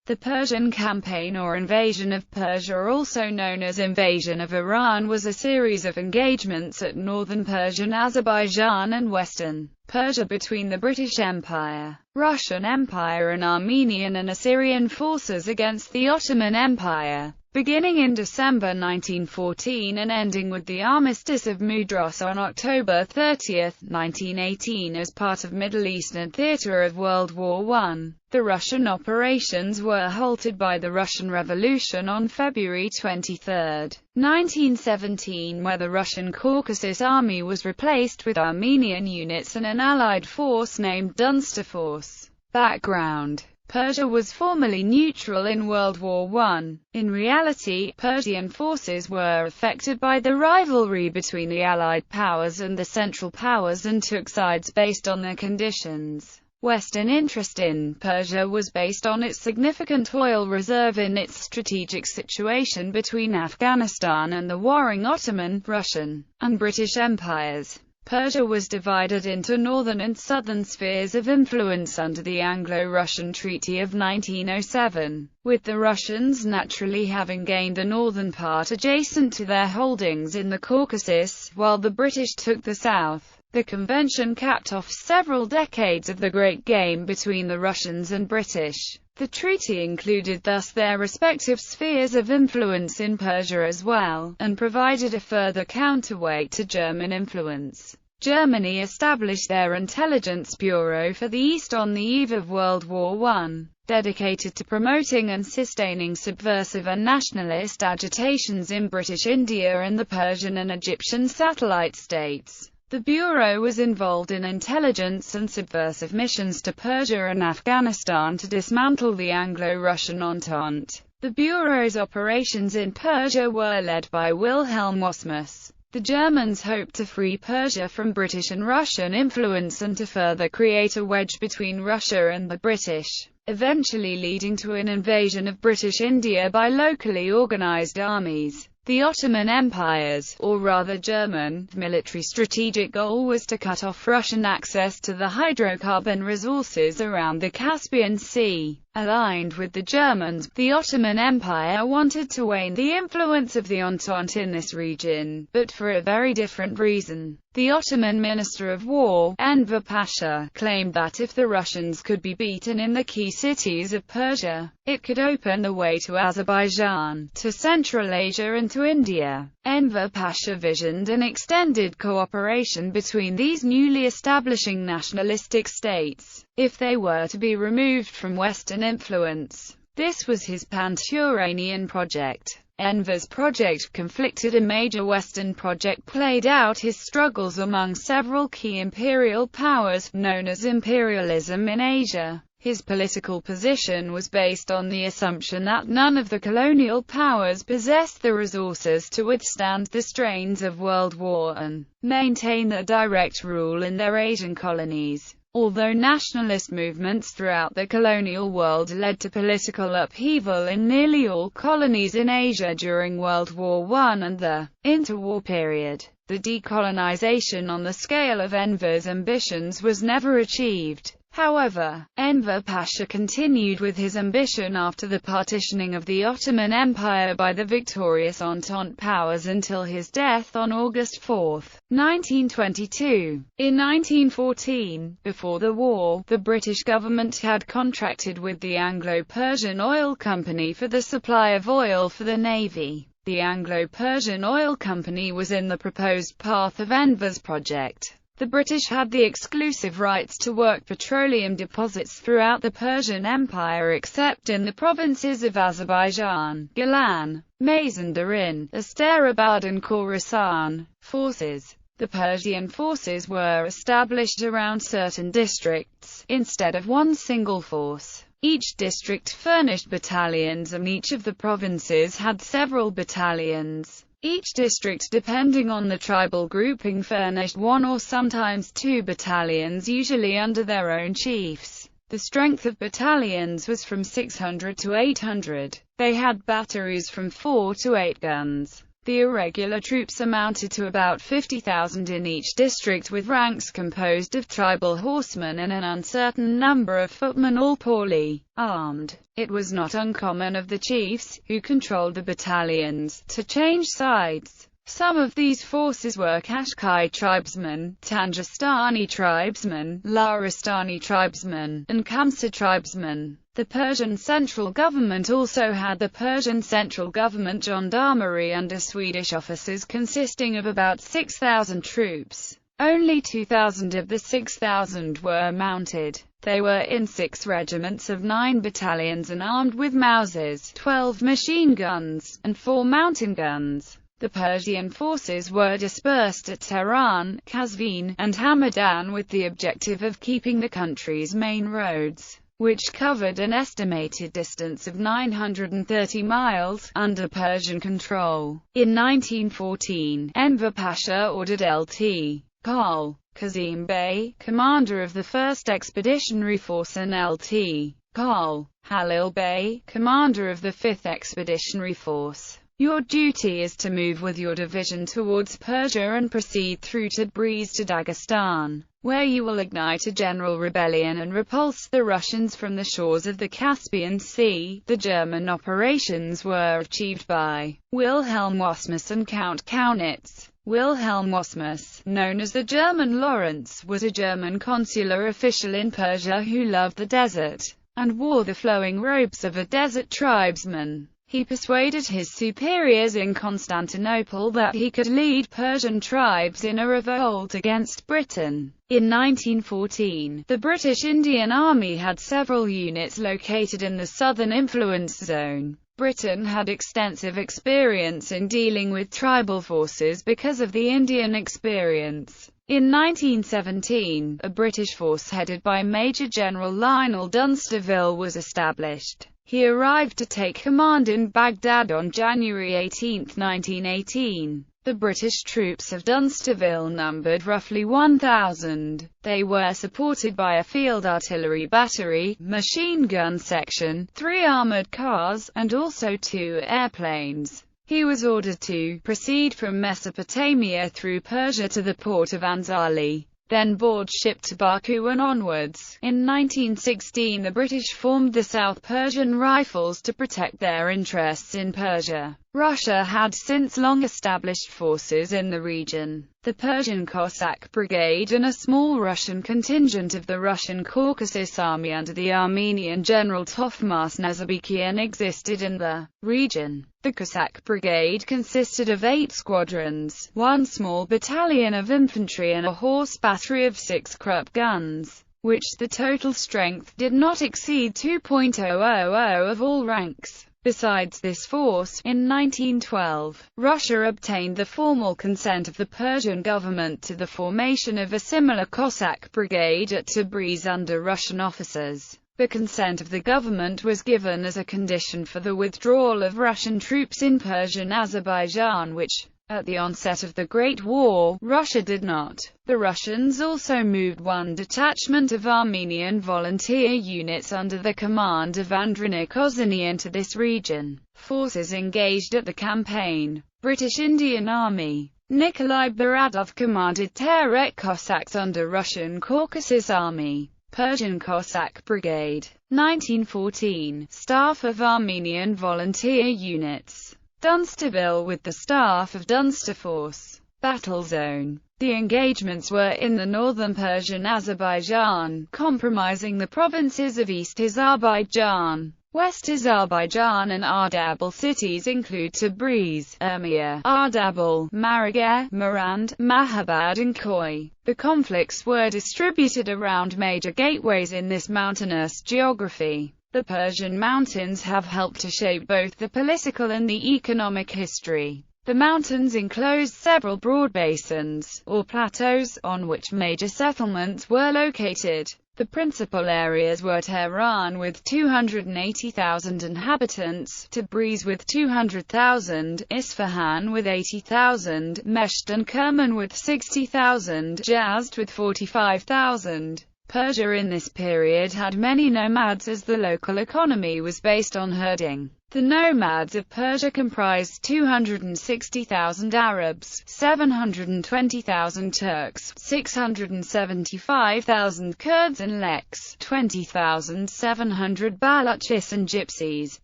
The Persian Campaign or Invasion of Persia, also known as Invasion of Iran, was a series of engagements at northern Persian Azerbaijan and western Persia between the British Empire, Russian Empire and Armenian and Assyrian forces against the Ottoman Empire, beginning in December 1914 and ending with the Armistice of Mudros on October 30, 1918 as part of Middle Eastern theater of World War I. The Russian operations were halted by the Russian Revolution on February 23, 1917, where the Russian Caucasus Army was replaced with Armenian units and an allied force named Dunster Force. Background: Persia was formally neutral in World War I. In reality, Persian forces were affected by the rivalry between the Allied powers and the Central Powers and took sides based on their conditions. Western interest in Persia was based on its significant oil reserve in its strategic situation between Afghanistan and the warring Ottoman, Russian, and British empires. Persia was divided into northern and southern spheres of influence under the Anglo-Russian Treaty of 1907, with the Russians naturally having gained the northern part adjacent to their holdings in the Caucasus, while the British took the south. The convention capped off several decades of the Great Game between the Russians and British. The treaty included thus their respective spheres of influence in Persia as well, and provided a further counterweight to German influence. Germany established their intelligence bureau for the East on the eve of World War I, dedicated to promoting and sustaining subversive and nationalist agitations in British India and the Persian and Egyptian satellite states. The Bureau was involved in intelligence and subversive missions to Persia and Afghanistan to dismantle the Anglo-Russian Entente. The Bureau's operations in Persia were led by Wilhelm Osmus. The Germans hoped to free Persia from British and Russian influence and to further create a wedge between Russia and the British, eventually leading to an invasion of British India by locally organized armies. The Ottoman Empire's, or rather German, military strategic goal was to cut off Russian access to the hydrocarbon resources around the Caspian Sea. Aligned with the Germans, the Ottoman Empire wanted to wane the influence of the Entente in this region, but for a very different reason. The Ottoman Minister of War, Enver Pasha, claimed that if the Russians could be beaten in the key cities of Persia, it could open the way to Azerbaijan, to Central Asia and to India. Enver Pasha visioned an extended cooperation between these newly establishing nationalistic states, if they were to be removed from Western influence. This was his Pan-Turanian project. Envers Project conflicted a major Western project played out his struggles among several key imperial powers, known as imperialism in Asia. His political position was based on the assumption that none of the colonial powers possessed the resources to withstand the strains of World War and maintain their direct rule in their Asian colonies. Although nationalist movements throughout the colonial world led to political upheaval in nearly all colonies in Asia during World War I and the interwar period, the decolonization on the scale of Enver's ambitions was never achieved. However, Enver Pasha continued with his ambition after the partitioning of the Ottoman Empire by the victorious Entente powers until his death on August 4, 1922. In 1914, before the war, the British government had contracted with the Anglo-Persian Oil Company for the supply of oil for the Navy. The Anglo-Persian Oil Company was in the proposed path of Enver's Project. The British had the exclusive rights to work petroleum deposits throughout the Persian Empire except in the provinces of Azerbaijan, Gilan, Mazandaran, Asterabad and Khorasan. Forces. The Persian forces were established around certain districts, instead of one single force. Each district furnished battalions and each of the provinces had several battalions. Each district, depending on the tribal grouping, furnished one or sometimes two battalions, usually under their own chiefs. The strength of battalions was from 600 to 800. They had batteries from 4 to 8 guns. The irregular troops amounted to about 50,000 in each district, with ranks composed of tribal horsemen and an uncertain number of footmen, all poorly armed. It was not uncommon of the chiefs, who controlled the battalions, to change sides. Some of these forces were Kashkai tribesmen, Tanjistani tribesmen, Laristani tribesmen, and Kamsa tribesmen. The Persian central government also had the Persian Central Government Gendarmerie under Swedish officers, consisting of about 6,000 troops. Only 2,000 of the 6,000 were mounted. They were in 6 regiments of 9 battalions and armed with Mausers, 12 machine guns, and 4 mountain guns. The Persian forces were dispersed at Tehran, Kazvin, and Hamadan with the objective of keeping the country's main roads, which covered an estimated distance of 930 miles, under Persian control. In 1914, Enver Pasha ordered Lt. Col. Kazim Bey, commander of the 1st Expeditionary Force, and Lt. Col. Halil Bey, commander of the 5th Expeditionary Force. Your duty is to move with your division towards Persia and proceed through Tabriz to Dagestan, where you will ignite a general rebellion and repulse the Russians from the shores of the Caspian Sea. The German operations were achieved by Wilhelm Wasmus and Count Kaunitz. Wilhelm Wasmus, known as the German Lawrence, was a German consular official in Persia who loved the desert, and wore the flowing robes of a desert tribesman. He persuaded his superiors in Constantinople that he could lead Persian tribes in a revolt against Britain. In 1914, the British Indian Army had several units located in the southern influence zone. Britain had extensive experience in dealing with tribal forces because of the Indian experience. In 1917, a British force headed by Major General Lionel Dunsterville was established. He arrived to take command in Baghdad on January 18, 1918. The British troops of Dunsterville numbered roughly 1,000. They were supported by a field artillery battery, machine gun section, 3 armored cars, and also 2 airplanes. He was ordered to proceed from Mesopotamia through Persia to the port of Anzali, then board ship to Baku and onwards. In 1916, the British formed the South Persian Rifles to protect their interests in Persia. Russia had since long established forces in the region. The Persian Cossack Brigade and a small Russian contingent of the Russian Caucasus Army under the Armenian General Tokhmas Nazarbakian existed in the region. The Cossack Brigade consisted of 8 squadrons, 1 small battalion of infantry and a horse battery of 6 Krupp guns, which the total strength did not exceed 2.000 of all ranks. Besides this force, in 1912, Russia obtained the formal consent of the Persian government to the formation of a similar Cossack brigade at Tabriz under Russian officers. The consent of the government was given as a condition for the withdrawal of Russian troops in Persian Azerbaijan, which, at the onset of the Great War, Russia did not. The Russians also moved 1 detachment of Armenian volunteer units under the command of Andronik Ozanian to this region. Forces engaged at the campaign. British Indian Army. Nikolai Baradov commanded Terek Cossacks under Russian Caucasus Army. Persian Cossack Brigade. 1914. Staff of Armenian volunteer units. Dunsterville with the staff of Dunster Force. Battle zone. The engagements were in the northern Persian Azerbaijan, comprising the provinces of East Azerbaijan, West Azerbaijan and Ardabil. Cities include Tabriz, Urmia, Ardabil, Marageh, Marand, Mahabad and Khoi. The conflicts were distributed around major gateways in this mountainous geography. The Persian mountains have helped to shape both the political and the economic history. The mountains enclosed several broad basins, or plateaus, on which major settlements were located. The principal areas were Tehran with 280,000 inhabitants, Tabriz with 200,000, Isfahan with 80,000, Mesht and Kerman with 60,000, Yazd with 45,000. Persia in this period had many nomads as the local economy was based on herding. The nomads of Persia comprised 260,000 Arabs, 720,000 Turks, 675,000 Kurds and Leks, 20,700 Baluchis and Gypsies,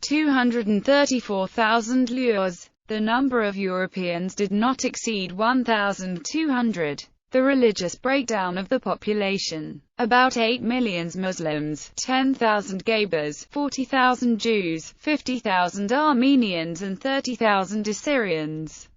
234,000 Lurs. The number of Europeans did not exceed 1,200. The religious breakdown of the population: about 8 million Muslims, 10,000 Gabars, 40,000 Jews, 50,000 Armenians and 30,000 Assyrians.